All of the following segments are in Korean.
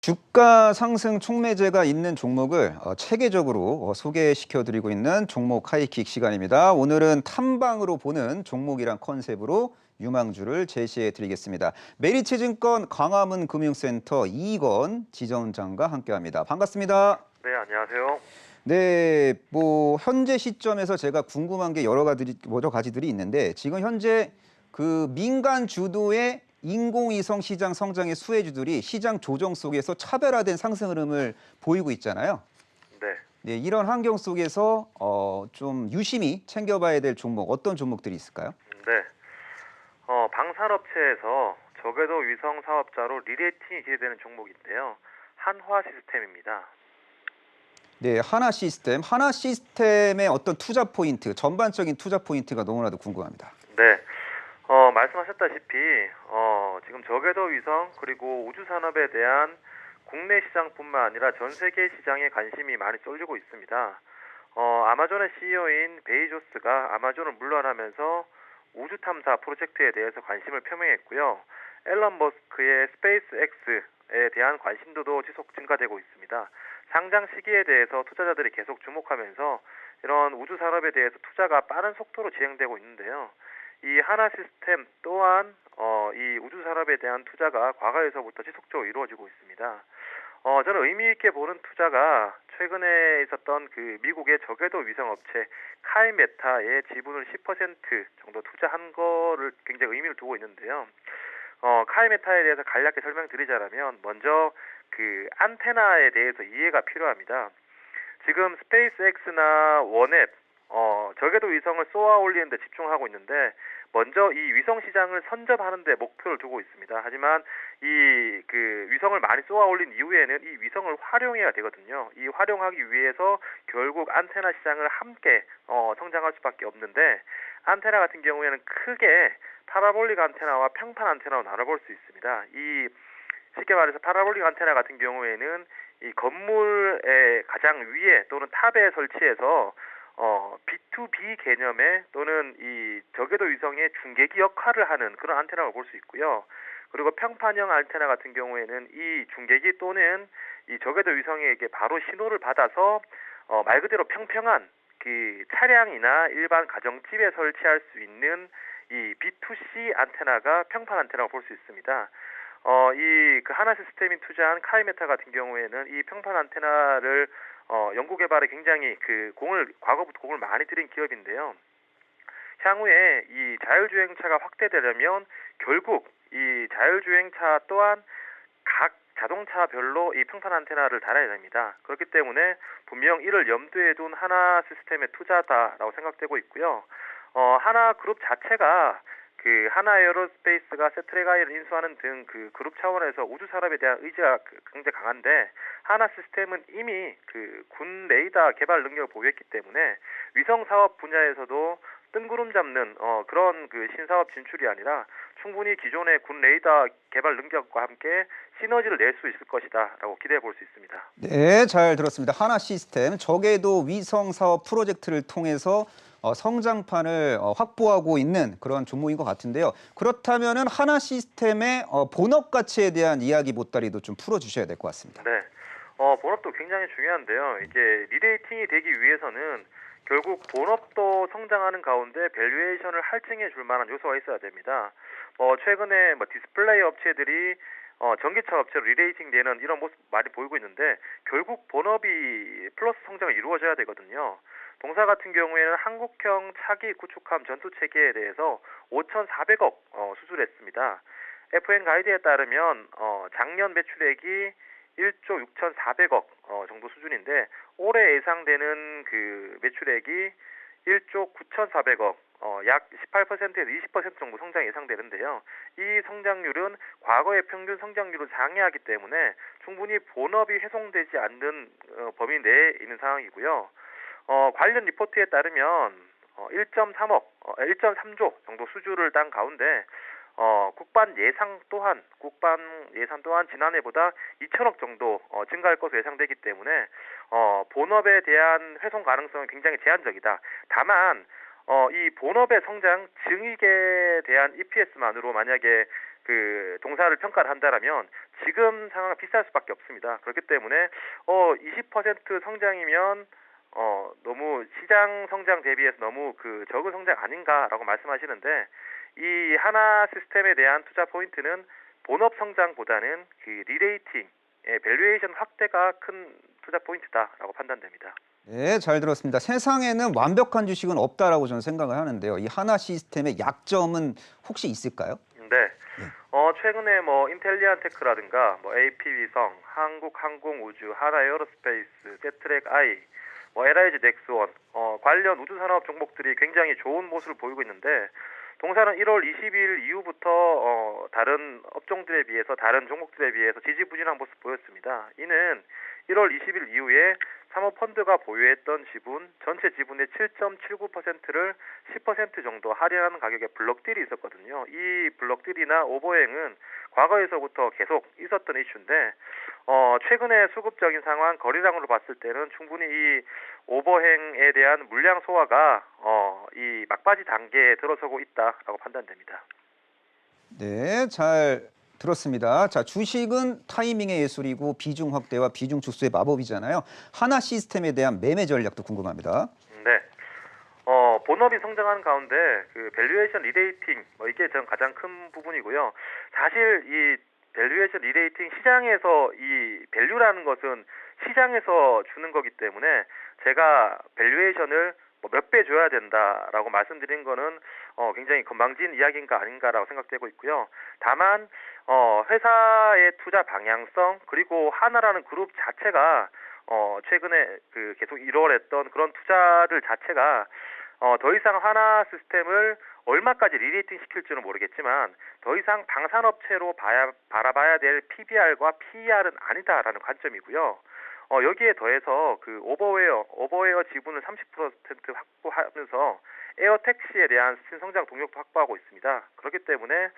주가 상승 촉매제가 있는 종목을 체계적으로 소개시켜 드리고 있는 종목 하이킥 시간입니다. 오늘은 탐방으로 보는 종목이란 컨셉으로 유망주를 제시해 드리겠습니다. 메리츠증권 광화문 금융센터 이건 지점장과 함께합니다. 반갑습니다. 네, 안녕하세요. 네, 현재 시점에서 제가 궁금한 게 여러 가지들이 있는데 지금 현재 그 민간 주도의 인공위성 시장 성장의 수혜주들이 시장 조정 속에서 차별화된 상승 흐름을 보이고 있잖아요. 네. 네, 이런 환경 속에서 좀 유심히 챙겨봐야 될 종목 어떤 종목들이 있을까요? 네. 방산업체에서 저궤도 위성 사업자로 리레이팅이 기대되는 종목인데요. 한화 시스템입니다. 네, 하나 시스템의 어떤 투자 포인트, 전반적인 투자 포인트가 너무나도 궁금합니다. 네. 말씀하셨다시피 지금 저궤도 위성 그리고 우주 산업에 대한 국내 시장뿐만 아니라 전 세계 시장에 관심이 많이 쏠리고 있습니다. 아마존의 CEO인 베이조스가 아마존을 물러나면서 우주 탐사 프로젝트에 대해서 관심을 표명했고요. 앨런 머스크의 스페이스X에 대한 관심도도 지속 증가되고 있습니다. 상장 시기에 대해서 투자자들이 계속 주목하면서 이런 우주 산업에 대해서 투자가 빠른 속도로 진행되고 있는데요. 이 하나 시스템 또한 이 우주 산업에 대한 투자가 과거에서부터 지속적으로 이루어지고 있습니다. 저는 의미 있게 보는 투자가 최근에 있었던 그 미국의 저궤도 위성 업체 카이메타의 지분을 10% 정도 투자한 거를 굉장히 의미를 두고 있는데요. 카이메타에 대해서 간략히 설명드리자면 먼저 그 안테나에 대해서 이해가 필요합니다. 지금 스페이스X나 원앱 저궤도 위성을 쏘아 올리는 데 집중하고 있는데 먼저 이 위성 시장을 선점하는 데 목표를 두고 있습니다. 하지만 이 그 위성을 많이 쏘아 올린 이후에는 이 위성을 활용해야 되거든요. 이 활용하기 위해서 결국 안테나 시장을 함께 성장할 수밖에 없는데 안테나 같은 경우에는 크게 파라볼릭 안테나와 평판 안테나로 나눠볼 수 있습니다. 이 쉽게 말해서 파라볼릭 안테나 같은 경우에는 이 건물의 가장 위에 또는 탑에 설치해서 B2B 개념의 또는 이 저궤도 위성의 중계기 역할을 하는 그런 안테나를 볼 수 있고요. 그리고 평판형 안테나 같은 경우에는 이 중계기 또는 이 저궤도 위성에게 바로 신호를 받아서 말 그대로 평평한 그 차량이나 일반 가정집에 설치할 수 있는 이 B2C 안테나가 평판 안테나라고 볼 수 있습니다. 이 그 하나 시스템이 투자한 카이메타 같은 경우에는 이 평판 안테나를 연구 개발에 굉장히 과거부터 공을 많이 들인 기업인데요. 향후에 이 자율주행차가 확대되려면 결국 이 자율주행차 또한 각 자동차별로 이 평판 안테나를 달아야 됩니다. 그렇기 때문에 분명 이를 염두에 둔 하나 시스템의 투자다라고 생각되고 있고요. 하나 그룹 자체가 그 하나 에어로스페이스가 세트레가이를 인수하는 등 그 그룹 차원에서 우주 산업에 대한 의지가 굉장히 강한데 하나 시스템은 이미 그 군 레이더 개발 능력을 보유했기 때문에 위성 사업 분야에서도 뜬구름 잡는 그런 그 신사업 진출이 아니라 충분히 기존의 군 레이더 개발 능력과 함께 시너지를 낼 수 있을 것이다라고 기대해 볼 수 있습니다. 네, 잘 들었습니다. 하나 시스템 저궤도 위성 사업 프로젝트를 통해서 성장판을 확보하고 있는 그런 종목인 것 같은데요. 그렇다면은 하나 시스템의 본업 가치에 대한 이야기 보따리도 좀 풀어주셔야 될 것 같습니다. 네. 본업도 굉장히 중요한데요. 이게 리레이팅이 되기 위해서는 결국 본업도 성장하는 가운데 밸류에이션을 할증해 줄 만한 요소가 있어야 됩니다. 최근에 디스플레이 업체들이 전기차 업체로 리레이팅 되는 이런 모습 많이 보이고 있는데 결국 본업이 플러스 성장이 이루어져야 되거든요. 동사 같은 경우에는 한국형 차기 구축함 전투 체계에 대해서 5,400억 수출했습니다. FN 가이드에 따르면 작년 매출액이 1조 6,400억 정도 수준인데 올해 예상되는 그 매출액이 1조 9,400억 약 18%에서 20% 정도 성장이 예상되는데요. 이 성장률은 과거의 평균 성장률을 상회하기 때문에 충분히 본업이 훼손되지 않는 범위 내에 있는 상황이고요. 관련 리포트에 따르면 1.3조 정도 수주를 딴 가운데 국반 예산 또한 지난해보다 2천억 정도 증가할 것으로 예상되기 때문에 본업에 대한 훼손 가능성은 굉장히 제한적이다. 다만 이 본업의 성장 증익에 대한 EPS만으로 만약에 그 동사를 평가를 한다라면 지금 상황은 비쌀 수밖에 없습니다. 그렇기 때문에 20% 성장이면 너무 시장 성장 대비해서 너무 그 적은 성장 아닌가라고 말씀하시는데 이 하나 시스템에 대한 투자 포인트는 본업 성장보다는 그 리레이팅의 밸류에이션 확대가 큰 투자 포인트다라고 판단됩니다. 네, 잘 들었습니다. 세상에는 완벽한 주식은 없다라고 저는 생각을 하는데요. 이 하나 시스템의 약점은 혹시 있을까요? 네. 최근에 뭐 인텔리안테크라든가 뭐 AP위성, 한국항공우주, 하나에어로스페이스, 제트랙I, 뭐 LIG 넥스원 관련 우주산업 종목들이 굉장히 좋은 모습을 보이고 있는데 동사는 1월 20일 이후부터 다른 업종들에 비해서 다른 종목들에 비해서 지지부진한 모습 보였습니다. 이는 1월 20일 이후에 사모펀드가 보유했던 지분, 전체 지분의 7.79%를 10% 정도 할인하는 가격에 블록딜이 있었거든요. 이 블록딜이나 오버행은 과거에서부터 계속 있었던 이슈인데 최근에 수급적인 상황, 거래량으로 봤을 때는 충분히 이 오버행에 대한 물량 소화가 이 막바지 단계에 들어서고 있다라고 판단됩니다. 네, 잘 들었습니다. 자, 주식은 타이밍의 예술이고 비중 확대와 비중 축소의 마법이잖아요. 하나 시스템에 대한 매매 전략도 궁금합니다. 네. 본업이 성장하는 가운데 그 밸류에이션 리레이팅 이게 전 가장 큰 부분이고요. 사실 이 밸류에이션 리레이팅 시장에서 이 밸류라는 것은 시장에서 주는 거기 때문에 제가 밸류에이션을 몇 배 줘야 된다라고 말씀드린 거는 굉장히 건방진 이야기인가 아닌가라고 생각되고 있고요. 다만 회사의 투자 방향성 그리고 하나라는 그룹 자체가 최근에 그 계속 이뤄냈던 그런 투자를 자체가 더 이상 하나 시스템을 얼마까지 리레이팅 시킬지는 모르겠지만 더 이상 방산업체로 바라봐야 될 PBR과 PER은 아니다라는 관점이고요. 여기에 더해서 그 오버웨어 지분을 30% 확보하면서 에어택시에 대한 신성장 동력도 확보하고 있습니다. 그렇기 때문에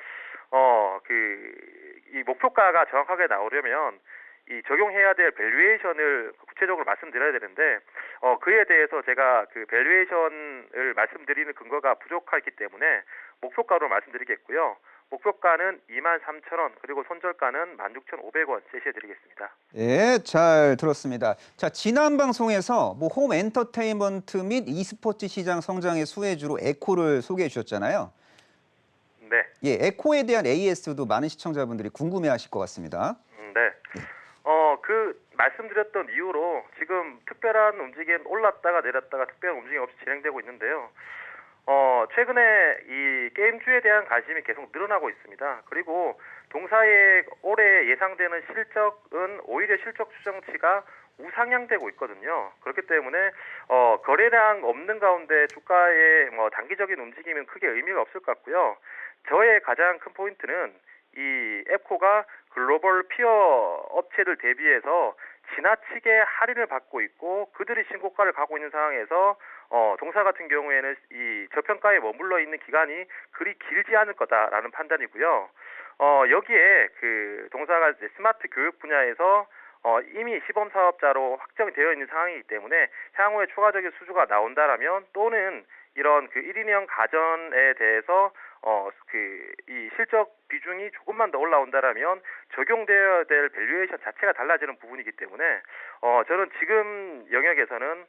이 목표가가 정확하게 나오려면 이 적용해야 될 밸류에이션을 구체적으로 말씀드려야 되는데 그에 대해서 제가 그 밸류에이션을 말씀드리는 근거가 부족하기 때문에 목표가로 말씀드리겠고요. 목표가는 23,000원 그리고 손절가는 16,500원 제시해드리겠습니다. 네, 잘 들었습니다. 자, 지난 방송에서 홈 엔터테인먼트 및 e스포츠 시장 성장의 수혜주로 에코를 소개해 주셨잖아요. 네. 예, 에코에 대한 AS도 많은 시청자분들이 궁금해하실 것 같습니다. 네. 그 말씀드렸던 이유로 지금 특별한 움직임 올랐다가 내렸다가 특별한 움직임 없이 진행되고 있는데요. 최근에 이 게임주에 대한 관심이 계속 늘어나고 있습니다. 그리고 동사의 올해 예상되는 실적은 오히려 실적 추정치가 우상향되고 있거든요. 그렇기 때문에 거래량 없는 가운데 주가의 단기적인 움직임은 크게 의미가 없을 것 같고요. 저의 가장 큰 포인트는 이 에코가 글로벌 피어 업체들 대비해서 지나치게 할인을 받고 있고 그들이 신고가를 가고 있는 상황에서 동사 같은 경우에는 이 저평가에 머물러 있는 기간이 그리 길지 않을 거다라는 판단이고요. 여기에 그 동사가 이제 스마트 교육 분야에서 이미 시범 사업자로 확정이 되어 있는 상황이기 때문에 향후에 추가적인 수주가 나온다라면 또는 이런 그 1인용 가전에 대해서 이 실적 비중이 조금만 더 올라온다라면 적용되어야 될 밸류에이션 자체가 달라지는 부분이기 때문에 저는 지금 영역에서는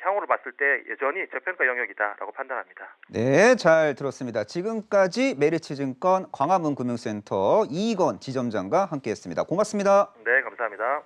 향후로 봤을 때 여전히 저평가 영역이다라고 판단합니다. 네, 잘 들었습니다. 지금까지 메리츠증권 광화문금융센터 이익원 지점장과 함께했습니다. 고맙습니다. 네, 감사합니다.